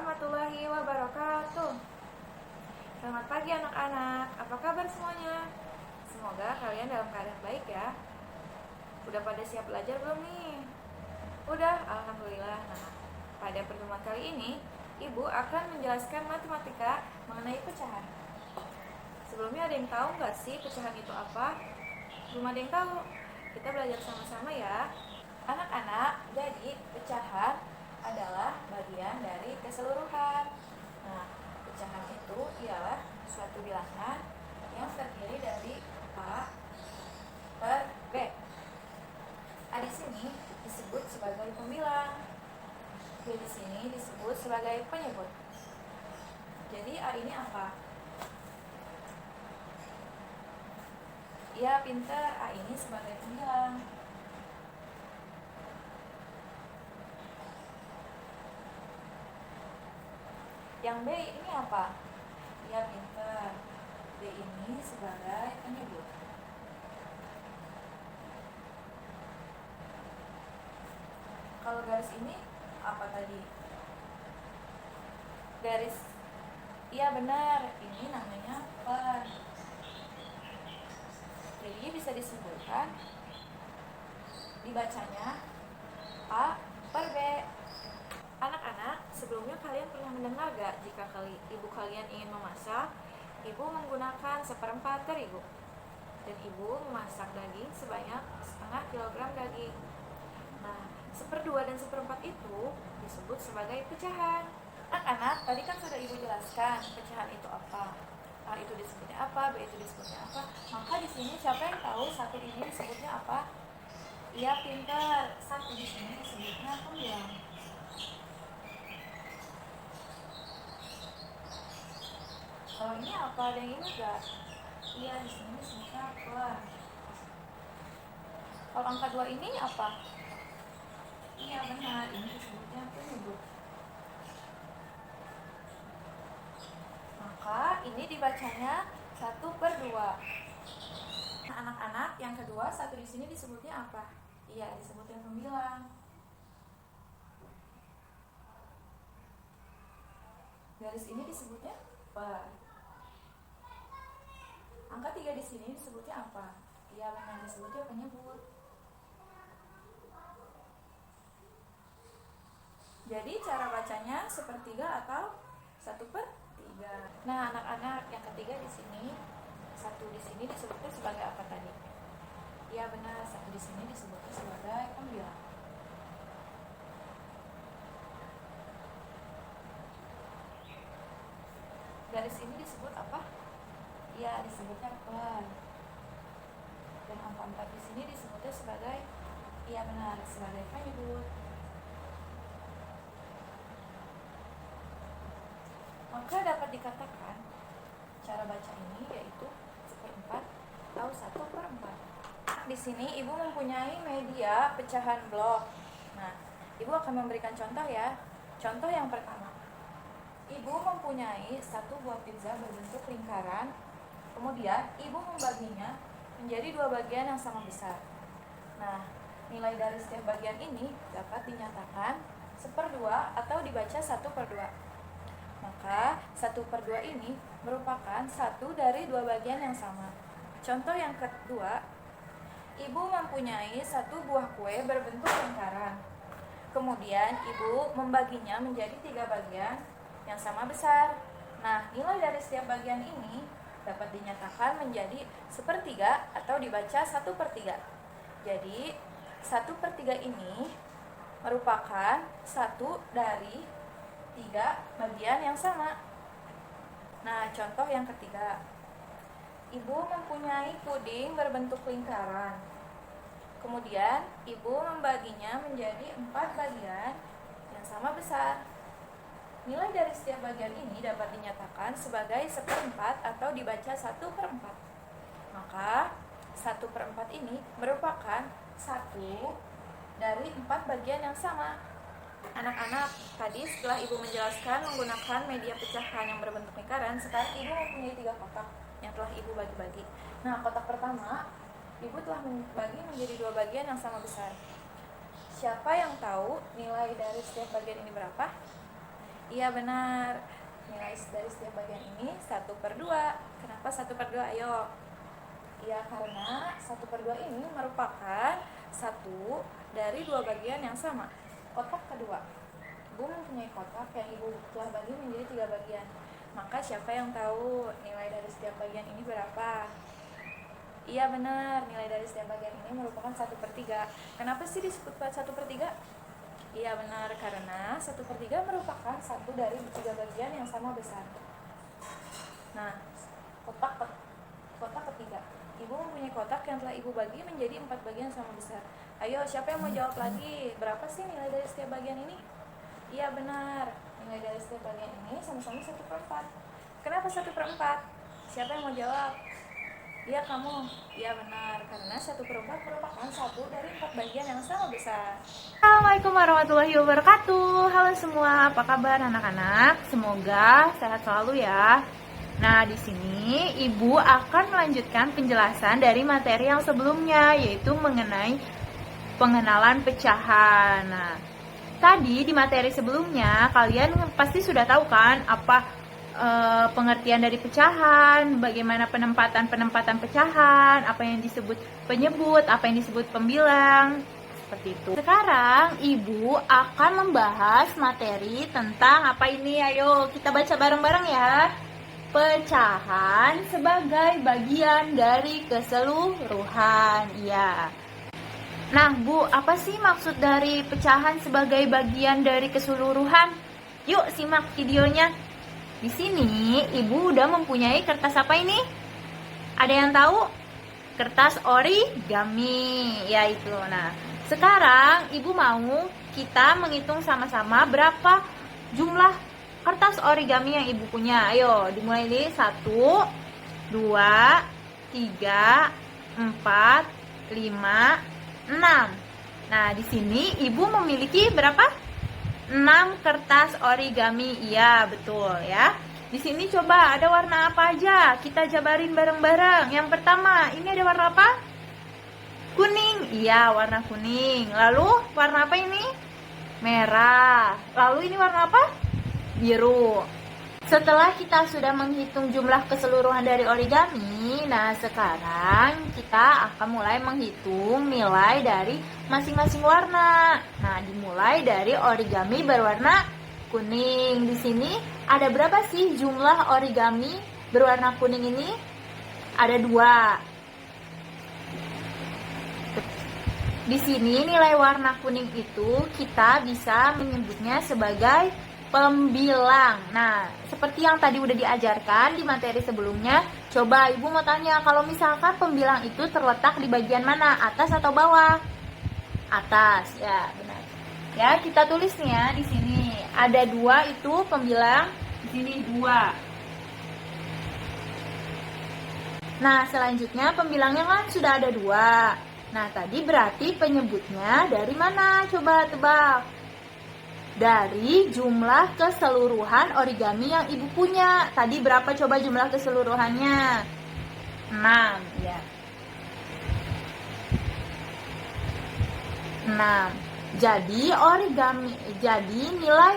warahmatullahi wabarakatuh. Selamat pagi anak-anak, apa kabar semuanya? Semoga kalian dalam keadaan baik ya. Udah pada siap belajar belum nih? Udah, alhamdulillah. Nah, pada pertemuan kali ini, Ibu akan menjelaskan matematika mengenai pecahan. Sebelumnya ada yang tahu nggak sih pecahan itu apa? Belum ada yang tahu. Kita belajar sama-sama ya. Anak-anak, jadi pecahan adalah bagian dari keseluruhan. Nah, pecahan itu ialah suatu bilangan yang terdiri dari A per B. A di sini disebut sebagai pembilang, B di sini disebut sebagai penyebut. Jadi A ini apa? Ya, pinter. A ini sebagai pembilang. Yang B ini apa? Ya, pinter. B ini sebagai penyebut. Kalau garis ini apa tadi? Garis. Iya benar, ini namanya per. Jadi bisa disimpulkan dibacanya A per B. Anak-anak, sebelumnya kalian pernah mendengar gak jika ibu kalian ingin memasak, ibu menggunakan 1/4 terigu dan ibu memasak daging sebanyak setengah kilogram daging. Nah, 1/2 dan 1/4 itu disebut sebagai pecahan. Anak-anak, tadi kan sudah ibu jelaskan pecahan itu apa. A itu disebutnya apa, B itu disebutnya apa. Maka di sini siapa yang tahu satu ini disebutnya apa? Iya, pintar. Satu di sini disebutnya pembilang. Kalau ini apa? Ada yang ingat gak? Iya, di sini disebutnya per. Kalau angka 2 ini apa? Iya benar, ini disebutnya penyebut. Maka ini dibacanya 1/2. Nah, anak-anak, yang kedua, satu di sini disebutnya apa? Iya, disebutnya pembilang. Garis ini disebutnya per. Angka 3 di sini disebutnya apa? Iya benar, disebutnya penyebut. Jadi cara bacanya 1/3 atau 1/3. Nah, anak-anak, yang ketiga di sini, satu di sini disebutnya sebagai apa tadi? Iya benar, satu di sini disebutnya sebagai pembilang. Garis ini disebut apa? Iya, disebutnya per. Dan angka 4 di sini disebutnya sebagai, iya benar, sebagai penyebut. Maka dapat dikatakan cara baca ini yaitu 1/4 atau 1/4. Di sini ibu mempunyai media pecahan blok. Nah, ibu akan memberikan contoh ya. Contoh yang pertama, ibu mempunyai satu buah pizza berbentuk lingkaran. Kemudian ibu membaginya menjadi 2 bagian yang sama besar. Nah, nilai dari setiap bagian ini dapat dinyatakan 1/2 atau dibaca 1/2. Maka 1/2 ini merupakan satu dari 2 bagian yang sama. Contoh yang kedua, ibu mempunyai satu buah kue berbentuk lingkaran. Kemudian ibu membaginya menjadi 3 bagian yang sama besar. Nah, nilai dari setiap bagian ini dapat dinyatakan menjadi 1/3 atau dibaca 1/3. Jadi 1/3 ini merupakan satu dari 3 bagian yang sama. Nah, contoh yang ketiga, ibu mempunyai puding berbentuk lingkaran. Kemudian ibu membaginya menjadi 4 bagian yang sama besar. Nilai dari setiap bagian ini dapat dinyatakan sebagai 1/4 atau dibaca 1/4. Maka 1/4 ini merupakan satu dari 4 bagian yang sama. Anak-anak, tadi setelah ibu menjelaskan menggunakan media pecahan yang berbentuk lingkaran, sekarang ibu mempunyai 3 kotak yang telah ibu bagi-bagi. Nah, kotak pertama ibu telah membagi menjadi 2 bagian yang sama besar. Siapa yang tahu nilai dari setiap bagian ini berapa? Iya benar. Nilai dari setiap bagian ini 1/2. Kenapa 1/2? Ayo. Iya karena 1/2 ini merupakan satu dari dua bagian yang sama. Kotak kedua. Ibu mempunyai kotak yang ibu telah bagi menjadi 3 bagian. Maka siapa yang tahu nilai dari setiap bagian ini berapa? Iya benar, nilai dari setiap bagian ini merupakan 1/3. Kenapa sih disebut 1/3? Iya benar, karena 1/3 merupakan satu dari 3 bagian yang sama besar. Nah, kotak ketiga. Ibu mempunyai kotak yang telah ibu bagi menjadi 4 bagian sama besar. Ayo, siapa yang mau jawab lagi? Berapa sih nilai dari setiap bagian ini? Iya benar, nilai dari setiap bagian ini sama-sama 1/4. Kenapa 1/4? Siapa yang mau jawab? Iya kamu. Iya benar, karena 1/4 merupakan satu dari 4 bagian yang sama besar. Assalamualaikum warahmatullahi wabarakatuh. Halo semua, apa kabar anak-anak? Semoga sehat selalu ya. Nah, di sini Ibu akan melanjutkan penjelasan dari materi yang sebelumnya, yaitu mengenai pengenalan pecahan. Nah, tadi di materi sebelumnya kalian pasti sudah tahu kan apa pengertian dari pecahan, bagaimana penempatan pecahan, apa yang disebut penyebut, apa yang disebut pembilang, seperti itu. Sekarang Ibu akan membahas materi tentang apa ini? Ayo kita baca bareng-bareng ya. Pecahan sebagai bagian dari keseluruhan. Ya. Nah, Bu, apa sih maksud dari pecahan sebagai bagian dari keseluruhan? Yuk simak videonya. Di sini Ibu udah mempunyai kertas apa ini? Ada yang tahu? Kertas origami, yaitu. Nah, sekarang Ibu mau kita menghitung sama-sama berapa jumlah kertas origami yang Ibu punya. Ayo, dimulai nih. 1, 2, 3, 4, 5, 6. Nah, di sini Ibu memiliki berapa? 6 kertas origami. Iya, betul ya. Di sini coba ada warna apa aja? Kita jabarin bareng-bareng. Yang pertama, ini ada warna apa? Kuning. Iya, warna kuning. Lalu warna apa ini? Merah. Lalu ini warna apa? Biru. Setelah kita sudah menghitung jumlah keseluruhan dari origami, nah sekarang kita akan mulai menghitung nilai dari masing-masing warna. Nah, dimulai dari origami berwarna kuning. Di sini ada berapa sih jumlah origami berwarna kuning ini? Ada 2. Di sini nilai warna kuning itu kita bisa menyebutnya sebagai pembilang. Nah, seperti yang tadi udah diajarkan di materi sebelumnya, coba Ibu mau tanya, kalau misalkan pembilang itu terletak di bagian mana? Atas atau bawah? Atas, ya benar. Ya, kita tulis nih ya di sini. Ada 2 itu pembilang, di sini 2. Nah, selanjutnya pembilangnya kan sudah ada 2. Nah, tadi berarti penyebutnya dari mana? Coba tebak. Dari jumlah keseluruhan origami yang Ibu punya. Tadi berapa coba jumlah keseluruhannya? 6, ya. 6. Jadi nilai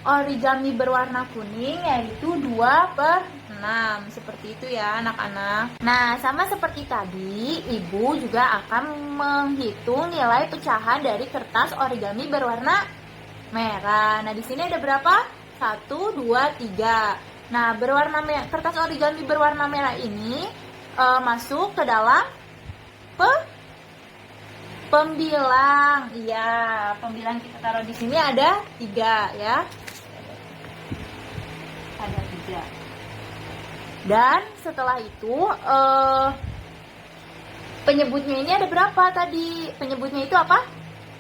origami berwarna kuning yaitu 2/6. Seperti itu ya anak-anak. Nah, sama seperti tadi, Ibu juga akan menghitung nilai pecahan dari kertas origami berwarna merah. Nah, di sini ada berapa? 1, 2, 3. Nah, kertas origami berwarna merah ini masuk ke dalam pembilang. Iya, pembilang kita taruh di sini ada 3 ya. Ada 3. Dan setelah itu penyebutnya ini ada berapa tadi? Penyebutnya itu apa?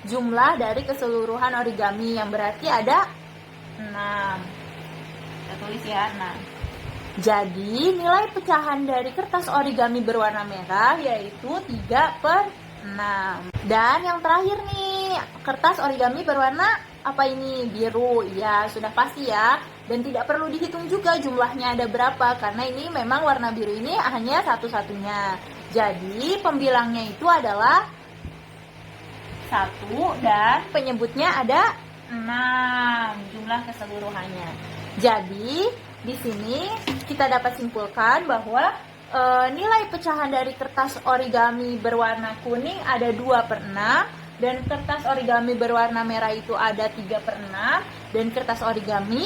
Jumlah dari keseluruhan origami, yang berarti ada 6. Kita tulis ya, 6. Jadi nilai pecahan dari kertas origami berwarna merah yaitu 3/6. Dan yang terakhir nih, kertas origami berwarna apa ini? Biru. Ya, sudah pasti ya. Dan tidak perlu dihitung juga jumlahnya ada berapa, karena ini memang warna biru ini hanya satu-satunya. Jadi pembilangnya itu adalah 1 dan penyebutnya ada jumlah keseluruhannya. Jadi di sini kita dapat simpulkan bahwa nilai pecahan dari kertas origami berwarna kuning ada 2/6, dan kertas origami berwarna merah itu ada 3/6, dan kertas origami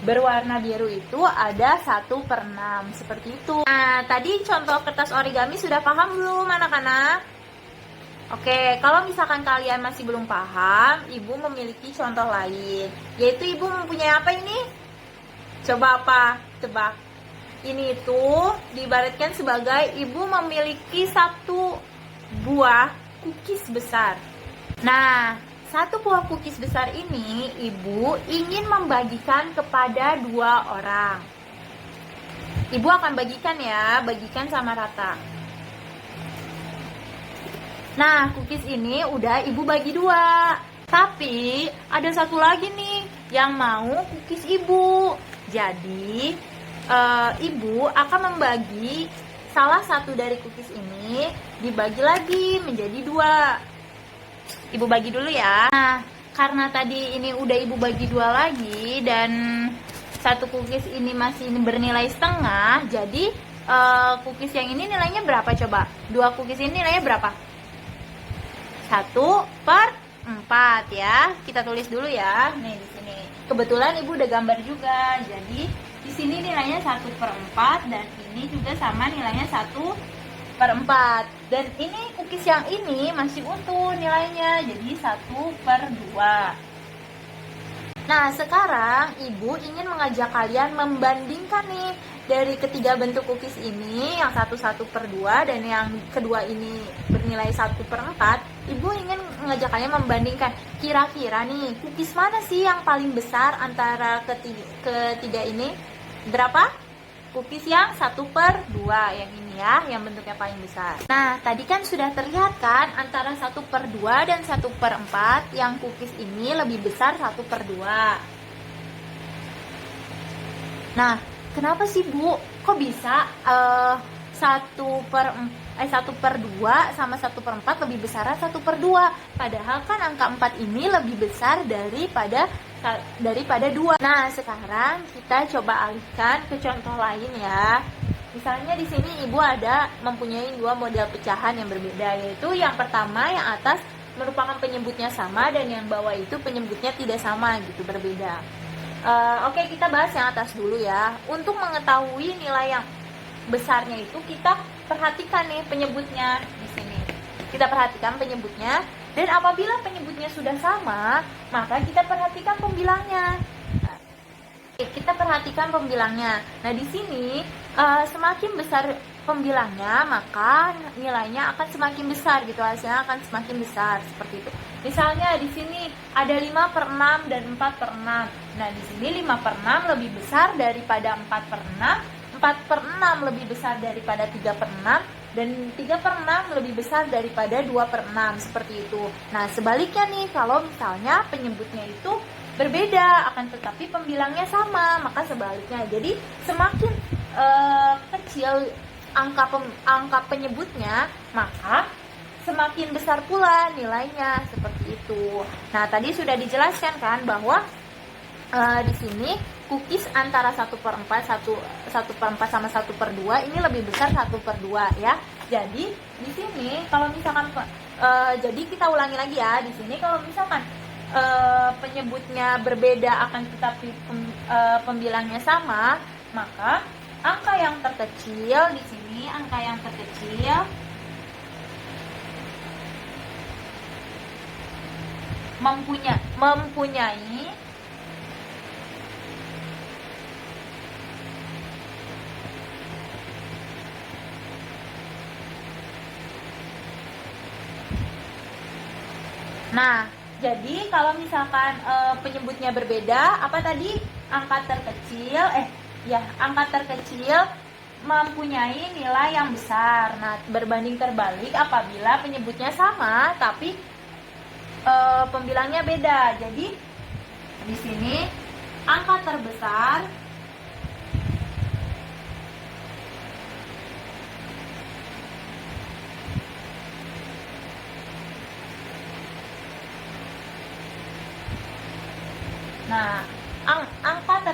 berwarna biru itu ada 1/6, seperti itu. Nah, tadi contoh kertas origami sudah paham belum anak-anak? Oke, kalau misalkan kalian masih belum paham, ibu memiliki contoh lain, yaitu ibu mempunyai apa ini? Coba apa? Tebak. Ini itu diibaratkan sebagai ibu memiliki satu buah cookies besar. Nah, satu buah cookies besar ini ibu ingin membagikan kepada 2 orang. Ibu akan bagikan ya, bagikan sama rata. Nah, cookies ini udah ibu bagi 2. Tapi ada satu lagi nih yang mau cookies ibu. Jadi ibu akan membagi salah satu dari cookies ini dibagi lagi menjadi 2. Ibu bagi dulu ya. Nah, karena tadi ini udah ibu bagi 2 lagi dan satu cookies ini masih bernilai setengah, jadi cookies yang ini nilainya berapa coba? 2 cookies ini nilainya berapa? 1/4 ya. Kita tulis dulu ya. Nih di sini. Kebetulan ibu udah gambar juga. Jadi di sini nilainya 1/4 dan ini juga sama nilainya 1/4. Dan ini cookies yang ini masih utuh nilainya. Jadi 1/2. Nah, sekarang ibu ingin mengajak kalian membandingkan nih dari ketiga bentuk cookies ini, yang satu 1/2 dan yang kedua ini bernilai 1/4. Ibu ingin mengajak kalian membandingkan kira-kira nih cookies mana sih yang paling besar antara ketiga ini? Berapa? Cookies yang 1/2 yang ini ya, yang bentuknya paling besar. Nah, tadi kan sudah terlihat kan antara 1/2 dan 1/4 yang cookies ini lebih besar 1/2. Nah, kenapa sih Bu? Kok bisa 1/2 sama 1/4 lebih besar 1/2? Padahal kan angka 4 ini lebih besar daripada 2. Nah, sekarang kita coba alihkan ke contoh lain ya. Misalnya di sini ibu ada mempunyai 2 model pecahan yang berbeda, yaitu yang pertama yang atas merupakan penyebutnya sama dan yang bawah itu penyebutnya tidak sama gitu, berbeda. Oke, kita bahas yang atas dulu ya. Untuk mengetahui nilai yang besarnya itu kita perhatikan nih penyebutnya di sini. Kita perhatikan penyebutnya, dan apabila penyebutnya sudah sama, maka kita perhatikan pembilangnya. Kita perhatikan pembilangnya. Nah, di sini semakin besar pembilangnya, maka nilainya akan semakin besar gitu, hasilnya akan semakin besar seperti itu. Misalnya di sini ada 5/6 dan 4/6. Nah, di sini 5/6 lebih besar daripada 4/6, 4/6 lebih besar daripada 3/6, dan 3/6 lebih besar daripada 2/6, seperti itu. Nah, sebaliknya nih, kalau misalnya penyebutnya itu berbeda, akan tetapi pembilangnya sama, maka sebaliknya. Jadi semakin kecil angka penyebutnya, maka semakin besar pula nilainya, seperti itu. Nah, tadi sudah dijelaskan kan bahwa di sini cookies antara 1/4 sama 1/2 ini lebih besar 1/2 ya. Jadi di sini kalau misalkan jadi kita ulangi lagi ya, di sini kalau misalkan penyebutnya berbeda akan tetapi pembilangnya sama, maka angka yang terkecil di sini, angka yang terkecil mempunyai Nah, jadi kalau misalkan penyebutnya berbeda, apa tadi? Angka terkecil mempunyai nilai yang besar. Nah, berbanding terbalik apabila penyebutnya sama tapi pembilangnya beda. Jadi di sini angka terbesar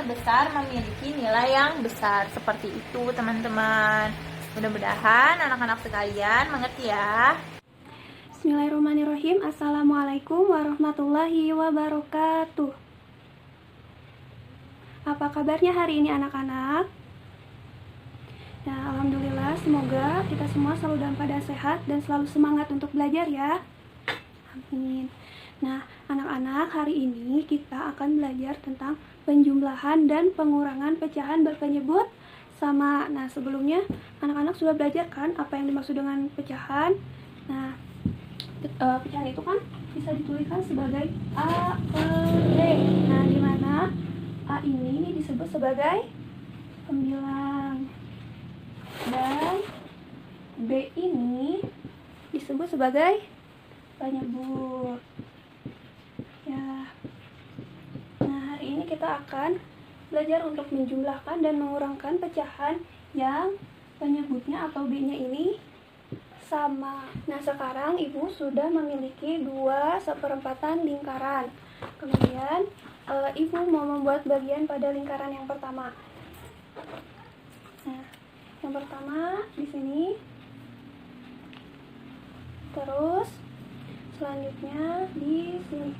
besar memiliki nilai yang besar. Seperti itu teman-teman. Mudah-mudahan anak-anak sekalian mengerti ya. Bismillahirrahmanirrahim. Assalamualaikum warahmatullahi wabarakatuh. Apa kabarnya hari ini anak-anak? Ya, alhamdulillah, semoga kita semua selalu dalam keadaan sehat dan selalu semangat untuk belajar ya. Amin. Nah, anak-anak, hari ini kita akan belajar tentang penjumlahan dan pengurangan pecahan berpenyebut sama. Nah, sebelumnya anak-anak sudah belajar kan apa yang dimaksud dengan pecahan. Nah, pecahan itu kan bisa dituliskan sebagai A, B, D. Nah, di mana A ini disebut sebagai pembilang dan B ini disebut sebagai penyebut. Ya. Nah, hari ini kita akan belajar untuk menjumlahkan dan mengurangkan pecahan yang penyebutnya atau B-nya ini sama. Nah, sekarang Ibu sudah memiliki 2/4 lingkaran. Kemudian Ibu mau membuat bagian pada lingkaran yang pertama. Nah, yang pertama di sini. Terus selanjutnya di sini.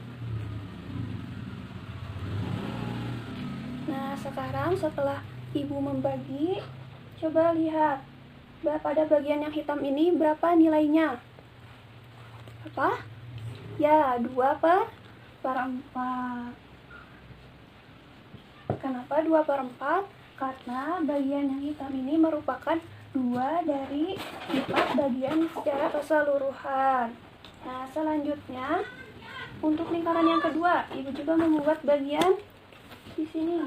Nah, sekarang setelah Ibu membagi, coba lihat pada bagian yang hitam ini berapa nilainya? Apa? Ya, 2/4. Kenapa 2/4? Karena bagian yang hitam ini merupakan 2 dari 4 bagian secara keseluruhan. Nah, selanjutnya untuk lingkaran yang kedua, Ibu juga membuat bagian di sini.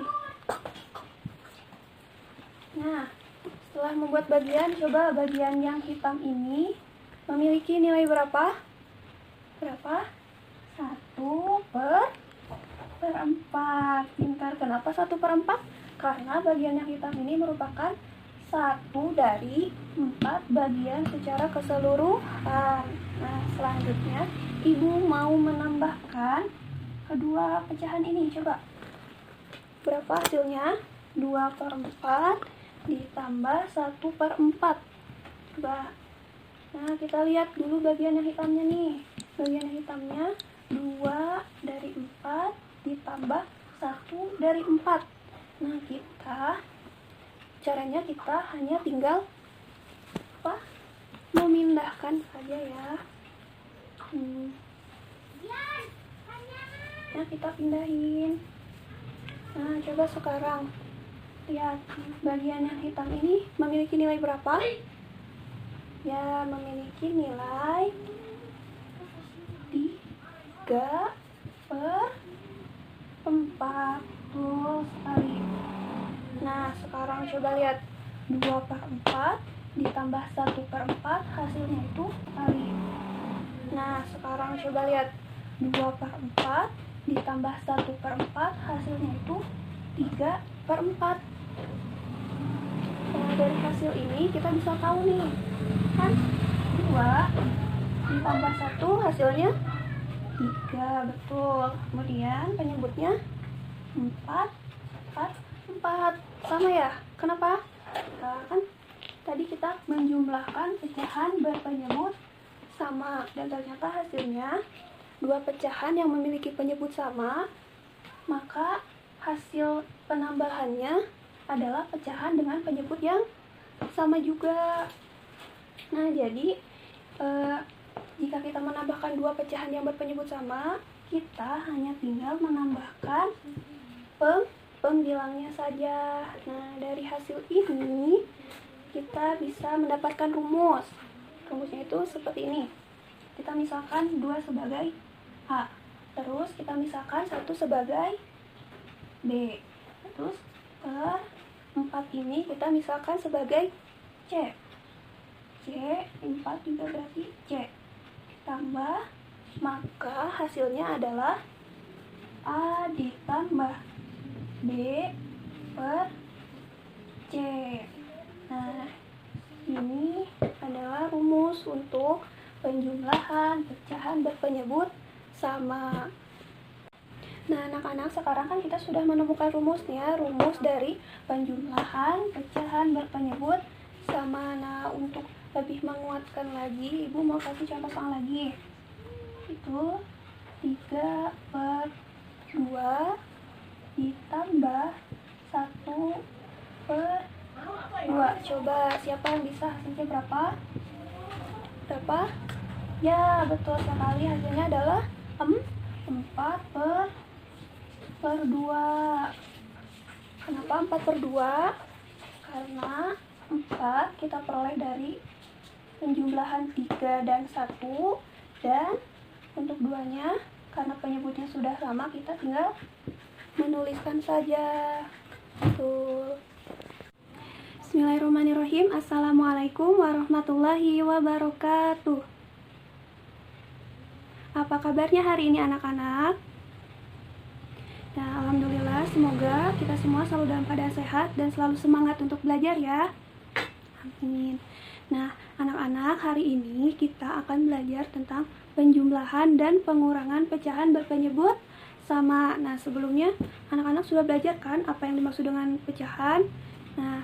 Nah, setelah membuat bagian, coba bagian yang hitam ini memiliki nilai berapa? Berapa? 1/4. Pintar. Kenapa 1/4? Karena bagian yang hitam ini merupakan 1 dari 4 bagian secara keseluruhan. Nah, selanjutnya Ibu mau menambahkan kedua pecahan ini. Coba. Berapa hasilnya? 2/4 ditambah 1/4. Coba. Nah, kita lihat dulu bagian yang hitamnya nih. Bagian yang hitamnya 2 dari 4 ditambah 1 dari 4. Nah, caranya kita hanya tinggal memindahkan saja ya. Nah, kita pindahin. Nah, coba sekarang lihat bagian yang hitam ini memiliki nilai berapa? Ya, memiliki nilai 3/4. Betul sekali. Nah, sekarang coba lihat 2/4 ditambah 1/4 hasilnya itu kali. Nah, sekarang coba lihat 2/4 ditambah 1/4 hasilnya itu 3/4. Nah, dari hasil ini kita bisa tahu nih, kan 2 ditambah 1 hasilnya 3, betul. Kemudian penyebutnya 4 sama ya. Kenapa? Nah, kan tadi kita menjumlahkan pecahan berpenyebut sama dan ternyata hasilnya 2 pecahan yang memiliki penyebut sama, maka hasil penambahannya adalah pecahan dengan penyebut yang sama juga. Nah, jadi jika kita menambahkan 2 pecahan yang berpenyebut sama, kita hanya tinggal menambahkan pembilangnya saja. Nah, dari hasil ini kita bisa mendapatkan rumus. Rumusnya itu seperti ini. Kita misalkan 2 sebagai A. Terus kita misalkan 1 sebagai B. Terus 4 ini kita misalkan sebagai C. 4 juga berarti C. Tambah, maka hasilnya adalah A ditambah B per C. Nah, ini adalah rumus untuk penjumlahan pecahan berpenyebut sama. Nah, anak-anak, sekarang kan kita sudah menemukan rumusnya, rumus dari penjumlahan, pecahan, berpenyebut, sama. Nah, untuk lebih menguatkan lagi, Ibu mau kasih contoh soal lagi. Itu 3/2 ditambah 1/2. Coba siapa yang bisa hasilnya berapa? Berapa? Ya, betul sekali, hasilnya adalah 4/2. Kenapa 4/2? Karena 4 kita peroleh dari penjumlahan 3 dan 1, dan untuk 2-nya karena penyebutnya sudah sama, kita tinggal menuliskan saja. Betul. Bismillahirrahmanirrahim. Assalamualaikum warahmatullahi wabarakatuh. Apa kabarnya hari ini anak-anak? Nah, alhamdulillah, semoga kita semua selalu dalam keadaan sehat dan selalu semangat untuk belajar ya. Amin. Nah, anak-anak, hari ini kita akan belajar tentang penjumlahan dan pengurangan pecahan berpenyebut sama. Nah, sebelumnya anak-anak sudah belajar kan apa yang dimaksud dengan pecahan. Nah,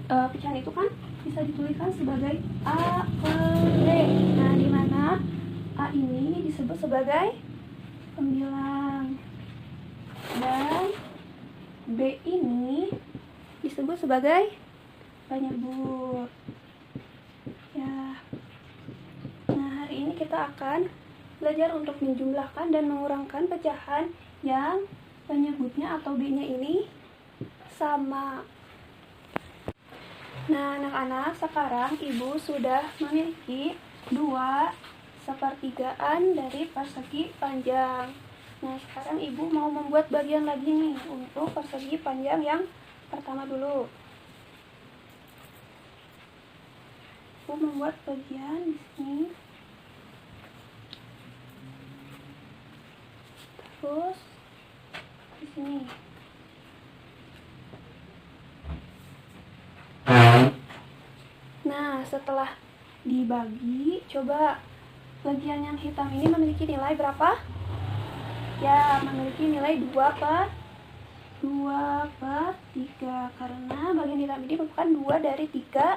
pecahan itu kan bisa dituliskan sebagai A, B, D. Nah, di mana A ini disebut sebagai pembilang dan B ini disebut sebagai penyebut. Ya. Nah, hari ini kita akan belajar untuk menjumlahkan dan mengurangkan pecahan yang penyebutnya atau B-nya ini sama. Nah, anak-anak, sekarang Ibu sudah memiliki 2/3 dari persegi panjang. Nah, sekarang Ibu mau membuat bagian lagi nih untuk persegi panjang yang pertama dulu. Ibu membuat bagian di sini. Terus di sini. Nah, setelah dibagi, coba bagian yang hitam ini memiliki nilai berapa? Ya, memiliki nilai 2/3 karena bagian hitam ini merupakan 2 dari 3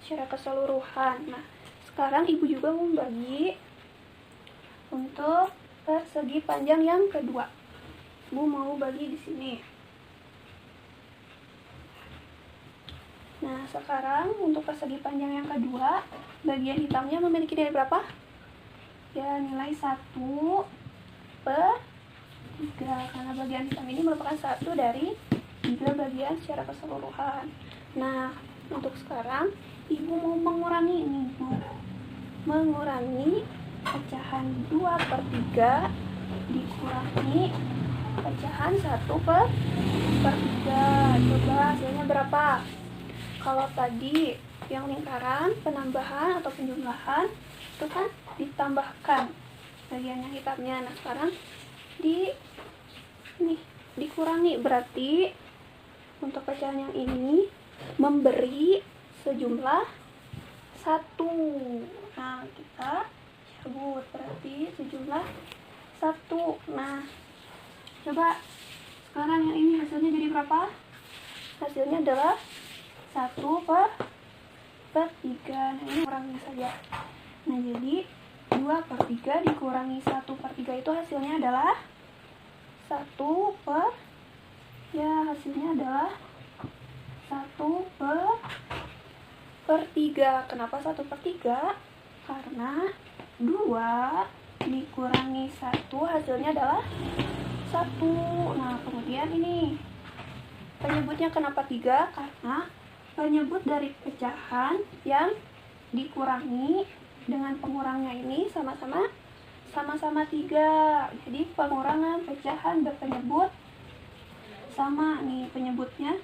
secara keseluruhan. Nah, sekarang Ibu juga membagi untuk persegi panjang yang kedua. Ibu mau bagi di sini. Nah, sekarang untuk persegi panjang yang kedua, bagian hitamnya memiliki nilai berapa? Ya, nilai 1/3 karena bagian hitam ini merupakan 1 dari 3 bagian secara keseluruhan. Nah, untuk sekarang Ibu mau mengurangi ini, mengurangi pecahan 2/3 dikurangi pecahan 1/3. Coba hasilnya berapa? Kalau tadi yang lingkaran, penambahan atau penjumlahan itu kan ditambahkan bagian yang hitamnya. Nah, sekarang dikurangi, berarti untuk pecahan yang ini memberi sejumlah 1. Nah, kita cabut, berarti sejumlah 1. Nah, coba sekarang yang ini hasilnya jadi berapa? Hasilnya adalah 1/3. Nah, ini kurangnya saja. Nah, jadi 2/3 dikurangi 1/3 itu hasilnya adalah 1/3. Kenapa 1/3? Karena 2 dikurangi 1 hasilnya adalah 1. Nah, kemudian ini penyebutnya kenapa 3? Karena penyebut dari pecahan yang dikurangi dengan pengurangnya ini sama-sama 3. Jadi pengurangan pecahan berpenyebut sama nih, penyebutnya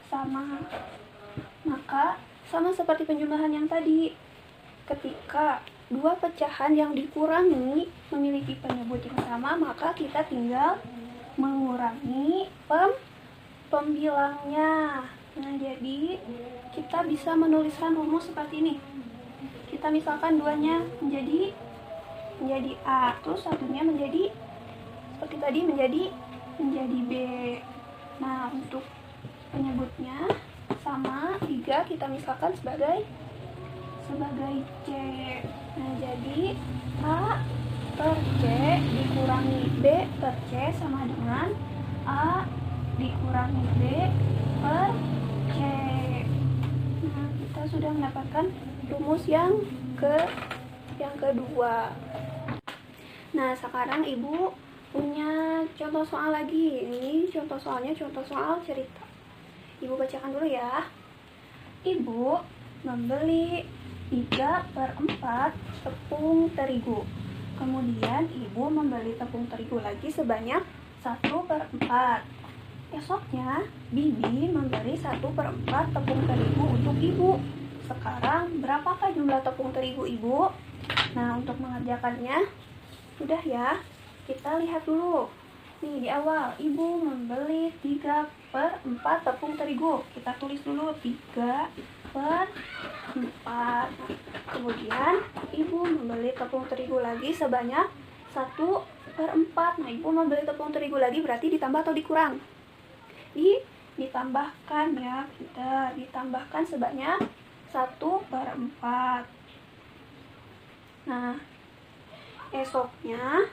sama. Maka sama seperti penjumlahan yang tadi. Ketika 2 pecahan yang dikurangi memiliki penyebut yang sama, maka kita tinggal mengurangi pembilangnya. Nah, jadi kita bisa menuliskan rumus seperti ini. Kita misalkan 2-nya menjadi A, terus 1-nya menjadi seperti tadi menjadi B. Nah, untuk penyebutnya sama 3 kita misalkan sebagai C. Nah, jadi A per C dikurangi B per C sama dengan A dikurangi B per C. Nah, kita sudah mendapatkan rumus yang kedua. Nah, sekarang Ibu punya contoh soal lagi. Ini contoh soalnya contoh soal cerita. Ibu bacakan dulu ya. Ibu membeli 3/4 tepung terigu. Kemudian Ibu membeli tepung terigu lagi sebanyak 1/4. Esoknya Bibi memberi 1/4 tepung terigu untuk Ibu. Sekarang berapakah jumlah tepung terigu Ibu? Nah, untuk mengerjakannya sudah ya, kita lihat dulu. Nih, di awal Ibu membeli 3/4 tepung terigu. Kita tulis dulu 3/4. Kemudian Ibu membeli tepung terigu lagi sebanyak 1/4. Nah, Ibu membeli tepung terigu lagi berarti ditambah atau dikurang? Ditambahkan ya, kita ditambahkan sebanyak 1/4. Nah, esoknya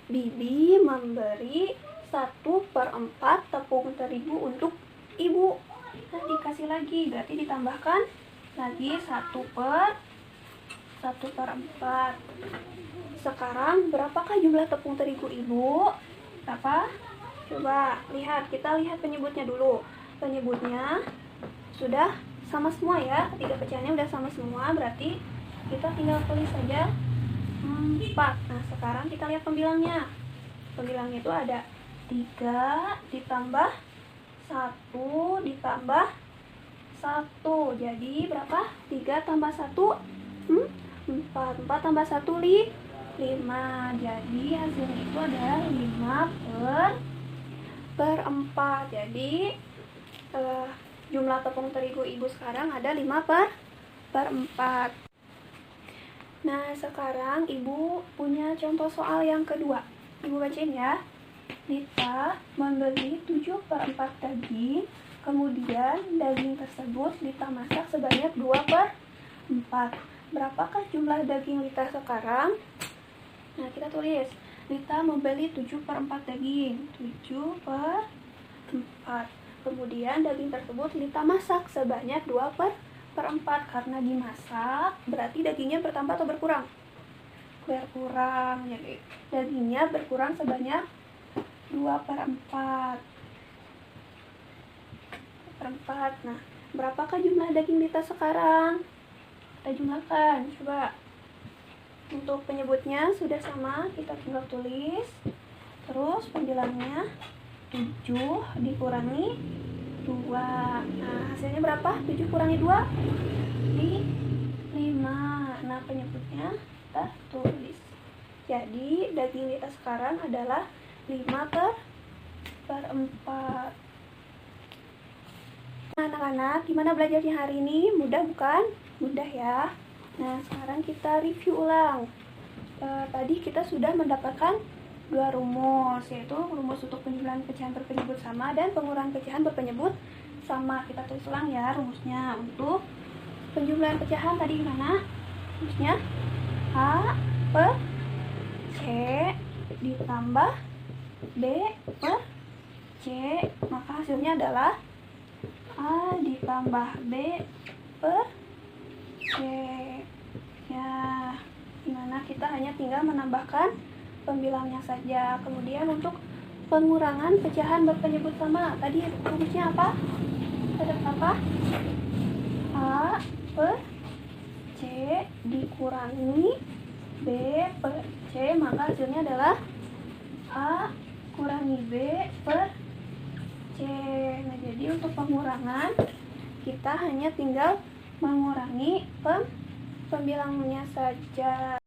Bibi memberi 1/4 tepung terigu untuk Ibu. Nah, dikasih lagi, berarti ditambahkan lagi 1/4. Sekarang berapakah jumlah tepung terigu Ibu? Berapa? Coba lihat, kita lihat penyebutnya dulu. Penyebutnya sudah sama semua ya, ketiga pecahannya udah sama semua, berarti kita tinggal tulis saja 4. Nah, sekarang kita lihat pembilangnya. Pembilangnya itu ada 3 ditambah 1 ditambah 1. Jadi berapa? 3 tambah 1 4. 4 tambah 1 5. Jadi hasilnya itu adalah 5/4. Jadi jumlah tepung terigu Ibu sekarang ada 5/4. Nah, sekarang Ibu punya contoh soal yang kedua. Ibu bacain ya. Lita membeli 7/4 daging, kemudian daging tersebut Lita masak sebanyak 2/4. Berapakah jumlah daging Lita sekarang? Nah, kita tulis. Lita membeli 7/4 daging. 7/4. Kemudian daging tersebut Lita masak sebanyak 2/4. Karena dimasak, berarti dagingnya bertambah atau berkurang? Berkurang. Jadi dagingnya berkurang sebanyak 2/4. Nah, berapakah jumlah daging Lita sekarang? Kita jumlahkan, coba. Untuk penyebutnya sudah sama, kita tinggal tulis. Terus pembilangnya 7 dikurangi 2. Nah, hasilnya berapa? 7 kurangi 2? 5. Nah, penyebutnya kita tulis. Jadi, daging Lita sekarang adalah 5/4. Nah, anak-anak, gimana belajarnya hari ini? Mudah bukan? Mudah ya. Nah, sekarang kita review ulang. Tadi kita sudah mendapatkan 2 rumus, yaitu rumus untuk penjumlahan pecahan berpenyebut sama dan pengurangan pecahan berpenyebut sama. Kita tulis ulang ya rumusnya. Untuk penjumlahan pecahan tadi gimana? Rumusnya A per C ditambah B per C, maka hasilnya adalah A ditambah B per C. Ya, dimana kita hanya tinggal menambahkan pembilangnya saja. Kemudian untuk pengurangan pecahan berpenyebut sama, tadi rumusnya apa? Ada apa? A per C dikurangi B per C, maka hasilnya adalah A kurangi B per C. Nah, jadi untuk pengurangan kita hanya tinggal mengurangi pembilangnya saja.